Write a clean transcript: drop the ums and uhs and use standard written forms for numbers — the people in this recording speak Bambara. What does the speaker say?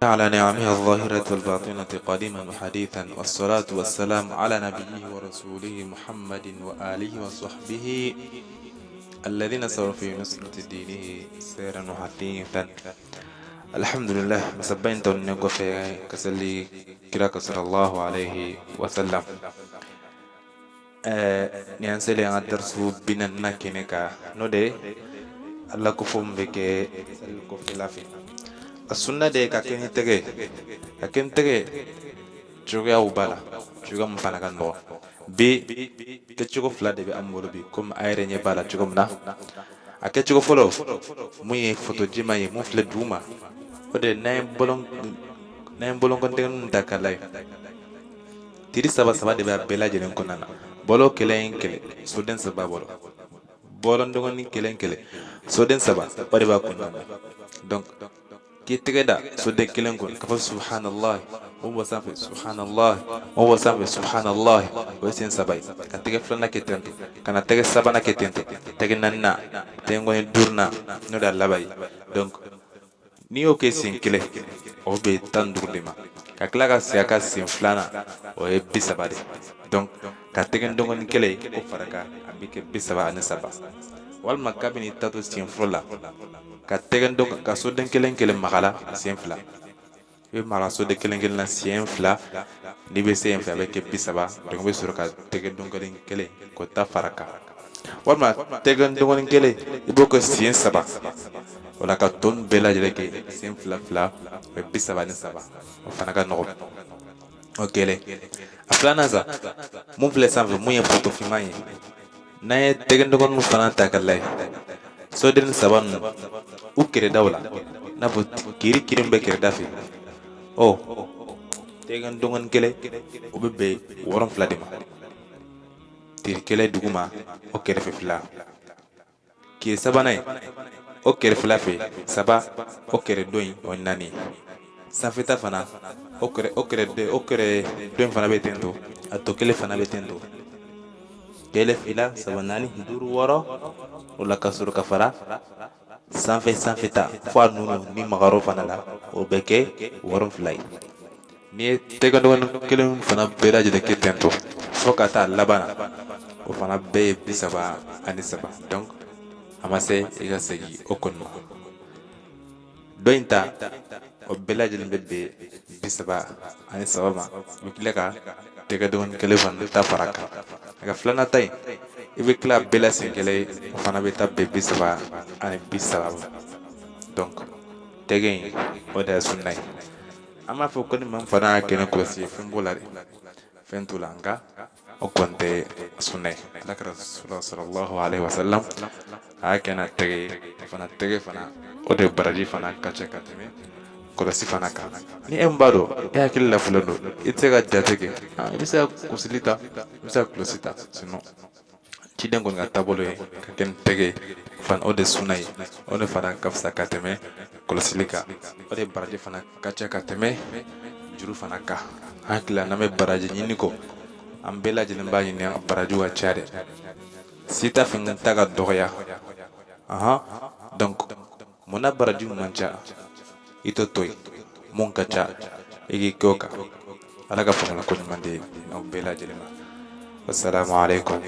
على نعمه الظاهرة والباطنة قديما وحديثا، والصلاة والسلام على نبيه ورسوله محمد وآله وصحبه الذين ساروا في نصرة دينه سيرا وحثيثا. الحمد لله مسبين تونيكو في كسلي كراك صلى الله عليه وسلم. نيانسلي عن الدرس بنا نكينيكا نودي الله كفوم بك سلكو في لافي السنة دي كاكين تغي جوغا وبالا جوغا مفانا كان بو بي كتشوغو فلا دي بي امبولو بي كم ايرين يبالا جوغو منا اكتشوغو فلو مي فوتو جيما يمو فلا دوما ودي نايم بولون كنتين داكا لاي تيري سبا دي بي بلا جنين كنانا بولو كلين كلي سودن سبا بولون دونغني كلين كلي سودن سبا ودي با كنانا donc ki tegeda so de kelen gon ka fa subhanallah wa safi subhanallah wa safi subhanallah wa sin sabai ka tege flana ke tento kana tege sabana ke tento tege nanna tengo ni durna no da labai donc ni o ke sin kele o be tandur lima ka kala ka se ka sin flana o e bisabade donc ka tege ndongo ni kele ko faraka abike bisaba an saba wal makabini tatu sin frola ka tegen do ka so den kelen magala sien fla e mala so de kelen na sien fla ni be sien fla avec bisaba donc be sur ka tegen do kelen ko ta faraka walma tegen do kelen iboko sien saba wala ka ton bela jele ke sien fla be bisaba ni saba o fanaka no okele aflana za mon fle savre mo yen photo filmai na tegen do kon fana ta kalai so den saban ukere dawla na bo kiri be kere dafi oh tegan dongan kele obebe woron fladima tir kele duguma o kere fe fla ki sabanay o kere fla fe saba o kere doin onani safeta fana o kere doin fana betendo ato kele fana betendo kele fila sabanani duru woro wala kasuru kafara sanfeta fo nunu ni magaro fana la o beke woron fly ni tegando kelen fana beraje de ketento fokata labana o fana be bisaba ani saba donc amase ega segi okonno dointa o belaje de be bisaba ani saba mikileka tegando kelen fana ta faraka aga flana tay ibe kla bela sengele fana beta bebe saba ani bisaba donc tegen oda sunay ama fo ko ni man fana kene ko si fimbolare fentulanga o konte sunay lakra sallallahu alaihi wasallam akena tege fana ode baraji fana kache kateme ko si fana ka ni embado ya kila fulano itega jatege bisa kusilita bisa klosita sinon ci dengon nga tabolo ka ken tege fan ode sunay ode fara kafsa kateme kolosilika ode baraje fana kacha kateme juru fana ka hakla name baraje nyini ko ambela jelen bañi ne baraje wa chade sita fin taga doya donc mona baraje mancha ito toy mon kacha igi koka alaga fana ko mande ambela jelen. Wassalamu alaikum.